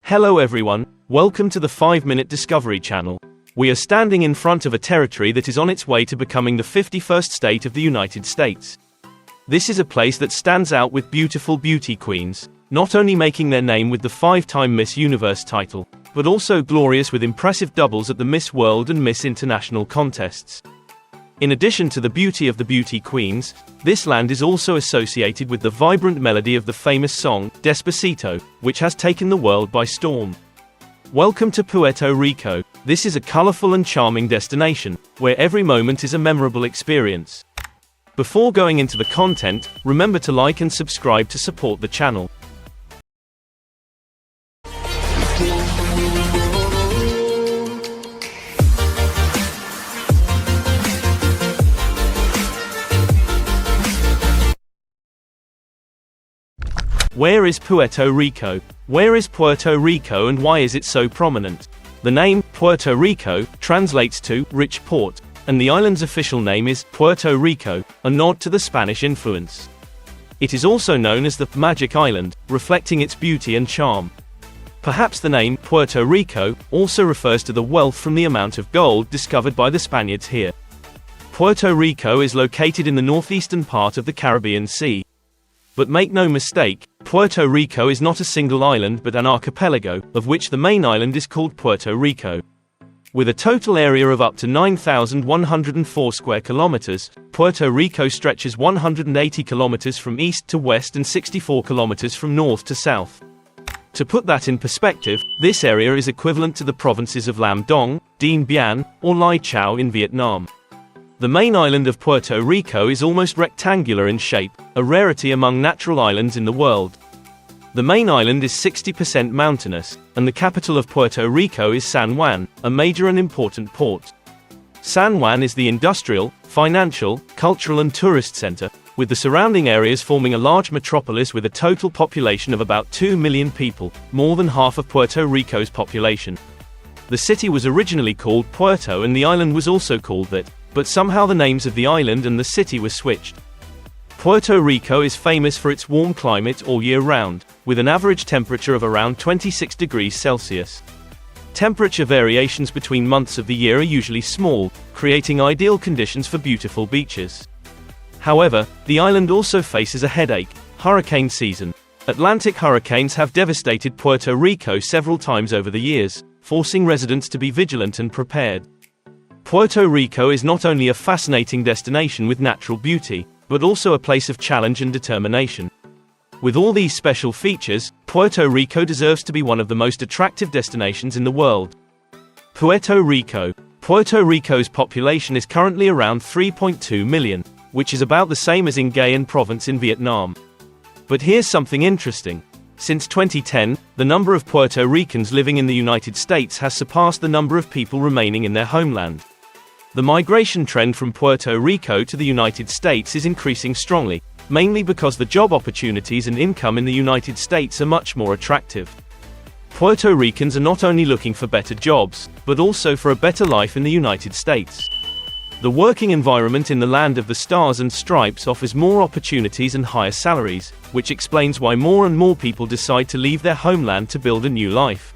Hello everyone, welcome to the 5-Minute Discovery Channel. We are standing in front of a territory that is on its way to becoming the 51st state of the United States. This is a place that stands out with beautiful beauty queens, not only making their name with the 5-time Miss Universe title, but also glorious with impressive doubles at the Miss World and Miss International contests. In addition to the beauty of the beauty queens, this land is also associated with the vibrant melody of the famous song, Despacito, which has taken the world by storm. Welcome to Puerto Rico. This is a colorful and charming destination, where every moment is a memorable experience. Before going into the content, remember to like and subscribe to support the channel. Where is Puerto Rico? Where is Puerto Rico and why is it so prominent? The name, Puerto Rico, translates to rich port, and the island's official name is Puerto Rico, a nod to the Spanish influence. It is also known as the Magic Island, reflecting its beauty and charm. Perhaps the name, Puerto Rico, also refers to the wealth from the amount of gold discovered by the Spaniards here. Puerto Rico is located in the northeastern part of the Caribbean Sea. But make no mistake, Puerto Rico is not a single island but an archipelago, of which the main island is called Puerto Rico. With a total area of up to 9,104 square kilometers, Puerto Rico stretches 180 kilometers from east to west and 64 kilometers from north to south. To put that in perspective, this area is equivalent to the provinces of Lam Dong, Dien Bien, or Lai Chau in Vietnam. The main island of Puerto Rico is almost rectangular in shape, a rarity among natural islands in the world. The main island is 60% mountainous, and the capital of Puerto Rico is San Juan, a major and important port. San Juan is the industrial, financial, cultural and tourist center, with the surrounding areas forming a large metropolis with a total population of about 2 million people, more than half of Puerto Rico's population. The city was originally called Puerto and the island was also called that, but somehow the names of the island and the city were switched. Puerto Rico is famous for its warm climate all year round, with an average temperature of around 26 degrees Celsius. Temperature variations between months of the year are usually small, creating ideal conditions for beautiful beaches. However, the island also faces a headache: hurricane season. Atlantic hurricanes have devastated Puerto Rico several times over the years, forcing residents to be vigilant and prepared. Puerto Rico is not only a fascinating destination with natural beauty, but also a place of challenge and determination. With all these special features, Puerto Rico deserves to be one of the most attractive destinations in the world. Puerto Rico. Puerto Rico's population is currently around 3.2 million, which is about the same as in Guyana province in Vietnam. But here's something interesting. Since 2010, the number of Puerto Ricans living in the United States has surpassed the number of people remaining in their homeland. The migration trend from Puerto Rico to the United States is increasing strongly, mainly because the job opportunities and income in the United States are much more attractive. Puerto Ricans are not only looking for better jobs, but also for a better life in the United States. The working environment in the land of the stars and stripes offers more opportunities and higher salaries, which explains why more and more people decide to leave their homeland to build a new life.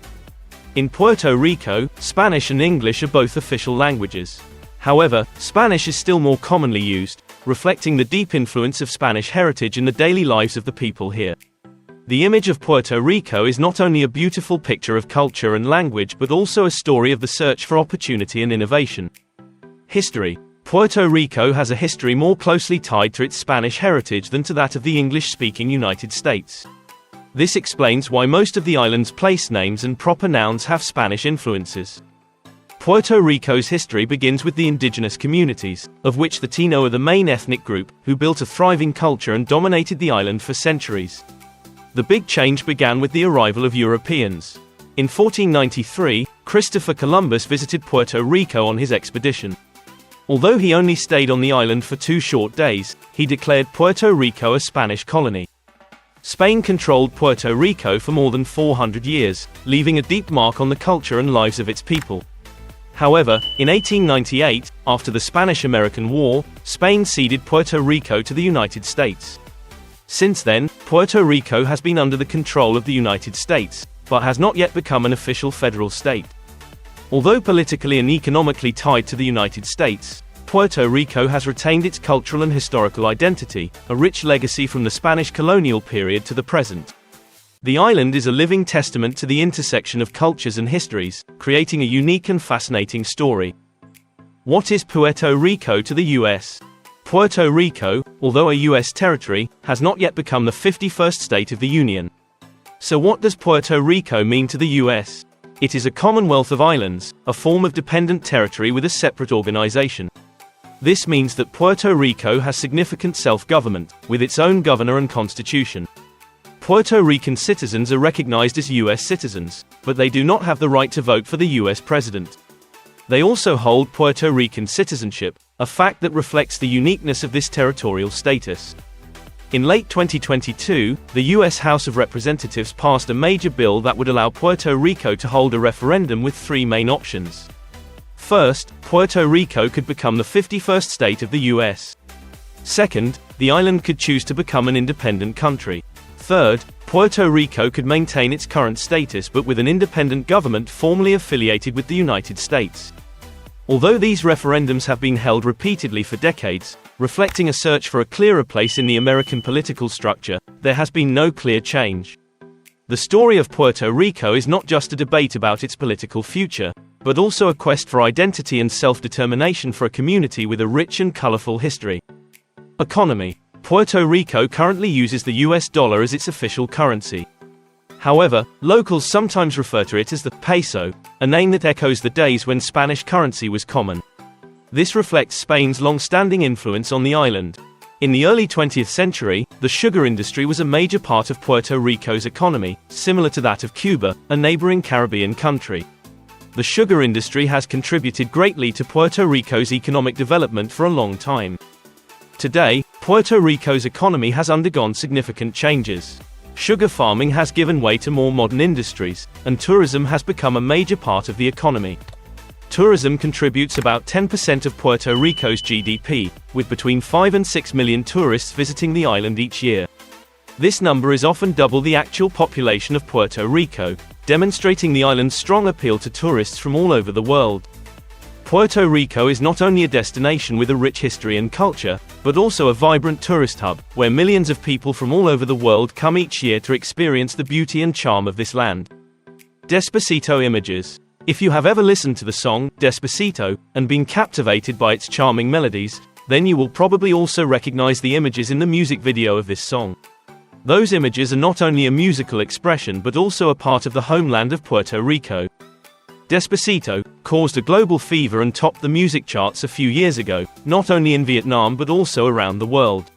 In Puerto Rico, Spanish and English are both official languages. However, Spanish is still more commonly used, reflecting the deep influence of Spanish heritage in the daily lives of the people here. The image of Puerto Rico is not only a beautiful picture of culture and language but also a story of the search for opportunity and innovation. History. Puerto Rico has a history more closely tied to its Spanish heritage than to that of the English-speaking United States. This explains why most of the island's place names and proper nouns have Spanish influences. Puerto Rico's history begins with the indigenous communities, of which the Taino are the main ethnic group, who built a thriving culture and dominated the island for centuries. The big change began with the arrival of Europeans. In 1493, Christopher Columbus visited Puerto Rico on his expedition. Although he only stayed on the island for 2 short days, he declared Puerto Rico a Spanish colony. Spain controlled Puerto Rico for more than 400 years, leaving a deep mark on the culture and lives of its people. However, in 1898, after the Spanish-American War, Spain ceded Puerto Rico to the United States. Since then, Puerto Rico has been under the control of the United States, but has not yet become an official federal state. Although politically and economically tied to the United States, Puerto Rico has retained its cultural and historical identity, a rich legacy from the Spanish colonial period to the present. The island is a living testament to the intersection of cultures and histories, creating a unique and fascinating story. What is Puerto Rico to the U.S.? Puerto Rico, although a U.S. territory, has not yet become the 51st state of the Union. So what does Puerto Rico mean to the U.S.? It is a commonwealth of islands, a form of dependent territory with a separate organization. This means that Puerto Rico has significant self-government, with its own governor and constitution. Puerto Rican citizens are recognized as U.S. citizens, but they do not have the right to vote for the U.S. president. They also hold Puerto Rican citizenship, a fact that reflects the uniqueness of this territorial status. In late 2022, the U.S. House of Representatives passed a major bill that would allow Puerto Rico to hold a referendum with three main options. First, Puerto Rico could become the 51st state of the U.S. Second, the island could choose to become an independent country. Third, Puerto Rico could maintain its current status but with an independent government formally affiliated with the United States. Although these referendums have been held repeatedly for decades, reflecting a search for a clearer place in the American political structure, there has been no clear change. The story of Puerto Rico is not just a debate about its political future, but also a quest for identity and self-determination for a community with a rich and colorful history. Economy. Puerto Rico currently uses the US dollar as its official currency. However, locals sometimes refer to it as the peso, a name that echoes the days when Spanish currency was common. This reflects Spain's long-standing influence on the island. In the early 20th century, the sugar industry was a major part of Puerto Rico's economy, similar to that of Cuba, a neighboring Caribbean country. The sugar industry has contributed greatly to Puerto Rico's economic development for a long time. Today, Puerto Rico's economy has undergone significant changes. Sugar farming has given way to more modern industries, and tourism has become a major part of the economy. Tourism contributes about 10% of Puerto Rico's GDP, with between 5 and 6 million tourists visiting the island each year. This number is often double the actual population of Puerto Rico, demonstrating the island's strong appeal to tourists from all over the world. Puerto Rico is not only a destination with a rich history and culture, but also a vibrant tourist hub, where millions of people from all over the world come each year to experience the beauty and charm of this land. Despacito images. If you have ever listened to the song, Despacito, and been captivated by its charming melodies, then you will probably also recognize the images in the music video of this song. Those images are not only a musical expression but also a part of the homeland of Puerto Rico. Despacito caused a global fever and topped the music charts a few years ago, not only in Vietnam but also around the world.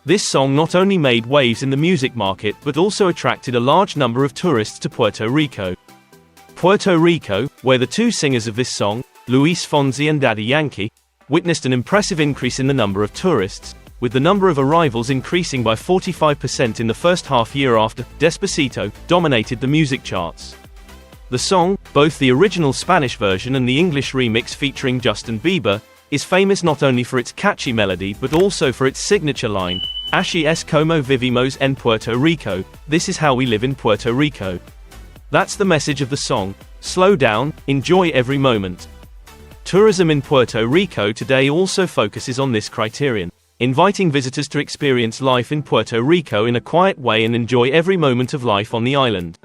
This song not only made waves in the music market but also attracted a large number of tourists to Puerto Rico. Puerto Rico, where the two singers of this song, Luis Fonsi and Daddy Yankee, witnessed an impressive increase in the number of tourists, with the number of arrivals increasing by 45% in the first half year after Despacito dominated the music charts. The song, both the original Spanish version and the English remix featuring Justin Bieber, is famous not only for its catchy melody but also for its signature line, Así es como vivimos en Puerto Rico, this is how we live in Puerto Rico. That's the message of the song. Slow down, enjoy every moment. Tourism in Puerto Rico today also focuses on this criterion, inviting visitors to experience life in Puerto Rico in a quiet way and enjoy every moment of life on the island.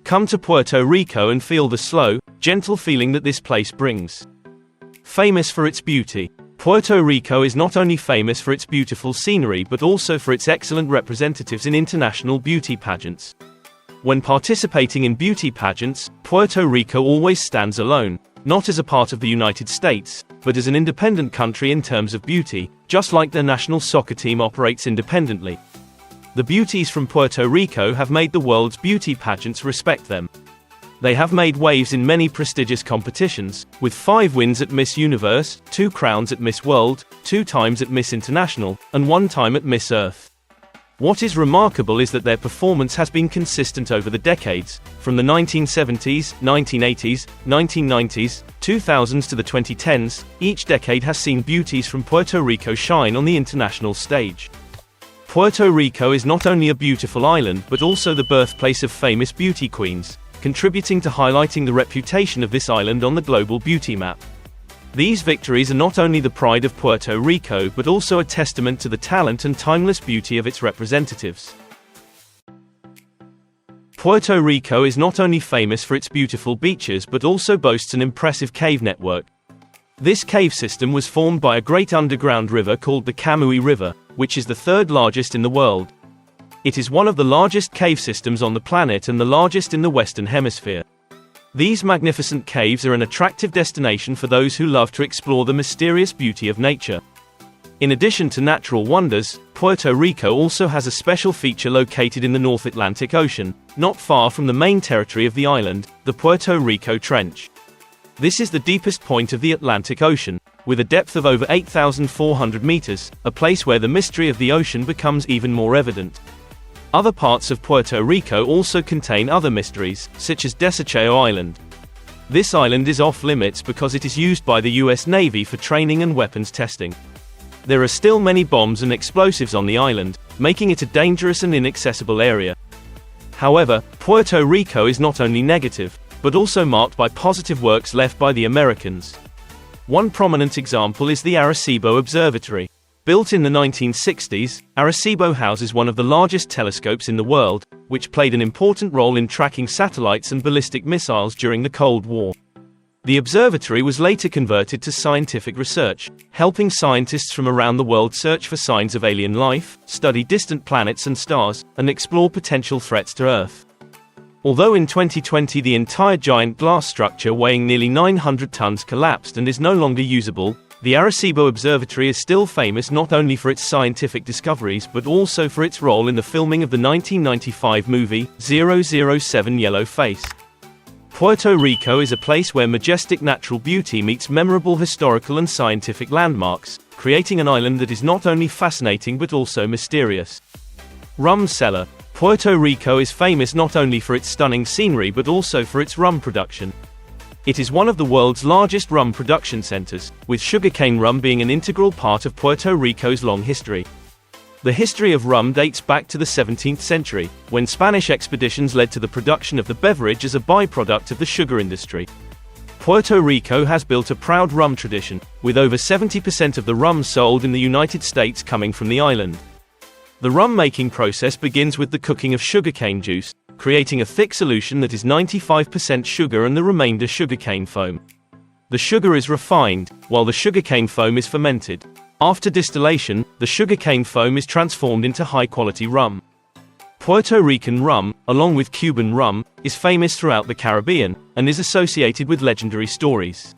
Come to Puerto Rico and feel the slow, gentle feeling that this place brings. Famous for its beauty. Puerto Rico is not only famous for its beautiful scenery but also for its excellent representatives in international beauty pageants. When participating in beauty pageants, Puerto Rico always stands alone, not as a part of the United States, but as an independent country in terms of beauty, just like their national soccer team operates independently. The beauties from Puerto Rico have made the world's beauty pageants respect them. They have made waves in many prestigious competitions, with 5 wins at Miss Universe, 2 crowns at Miss World, 2 times at Miss International, and 1 time at Miss Earth. What is remarkable is that their performance has been consistent over the decades, from the 1970s, 1980s, 1990s, 2000s to the 2010s. Each decade has seen beauties from Puerto Rico shine on the international stage. Puerto Rico is not only a beautiful island but also the birthplace of famous beauty queens, contributing to highlighting the reputation of this island on the global beauty map. These victories are not only the pride of Puerto Rico but also a testament to the talent and timeless beauty of its representatives. Puerto Rico is not only famous for its beautiful beaches but also boasts an impressive cave network. This cave system was formed by a great underground river called the Camuy River, which is the third largest in the world. It is one of the largest cave systems on the planet and the largest in the Western Hemisphere. These magnificent caves are an attractive destination for those who love to explore the mysterious beauty of nature. In addition to natural wonders, Puerto Rico also has a special feature located in the North Atlantic Ocean, not far from the main territory of the island, the Puerto Rico Trench. This is the deepest point of the Atlantic Ocean, with a depth of over 8,400 meters, a place where the mystery of the ocean becomes even more evident. Other parts of Puerto Rico also contain other mysteries, such as Despacito Island. This island is off-limits because it is used by the US Navy for training and weapons testing. There are still many bombs and explosives on the island, making it a dangerous and inaccessible area. However, Puerto Rico is not only negative, but also marked by positive works left by the Americans. One prominent example is the Arecibo Observatory. Built in the 1960s, Arecibo houses one of the largest telescopes in the world, which played an important role in tracking satellites and ballistic missiles during the Cold War. The observatory was later converted to scientific research, helping scientists from around the world search for signs of alien life, study distant planets and stars, and explore potential threats to Earth. Although in 2020 the entire giant glass structure weighing nearly 900 tons collapsed and is no longer usable, the Arecibo Observatory is still famous not only for its scientific discoveries but also for its role in the filming of the 1995 movie, 007 Yellow Face. Puerto Rico is a place where majestic natural beauty meets memorable historical and scientific landmarks, creating an island that is not only fascinating but also mysterious. Rum cellar. Puerto Rico is famous not only for its stunning scenery but also for its rum production. It is one of the world's largest rum production centers, with sugarcane rum being an integral part of Puerto Rico's long history. The history of rum dates back to the 17th century, when Spanish expeditions led to the production of the beverage as a byproduct of the sugar industry. Puerto Rico has built a proud rum tradition, with over 70% of the rum sold in the United States coming from the island. The rum making process begins with the cooking of sugarcane juice, creating a thick solution that is 95% sugar and the remainder sugarcane foam. The sugar is refined, while the sugarcane foam is fermented. After distillation, the sugarcane foam is transformed into high-quality rum. Puerto Rican rum, along with Cuban rum, is famous throughout the Caribbean, and is associated with legendary stories.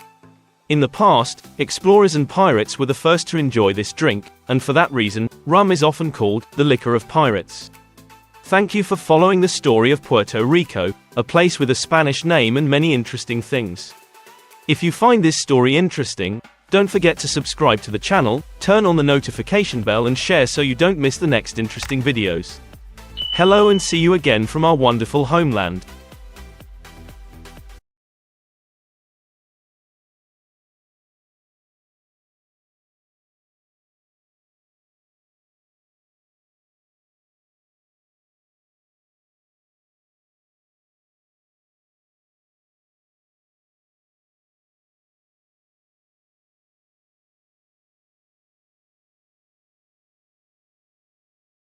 In the past, explorers and pirates were the first to enjoy this drink, and for that reason, rum is often called the liquor of pirates. Thank you for following the story of Puerto Rico, a place with a Spanish name and many interesting things. If you find this story interesting, don't forget to subscribe to the channel, turn on the notification bell and share so you don't miss the next interesting videos. Hello and see you again from our wonderful homeland.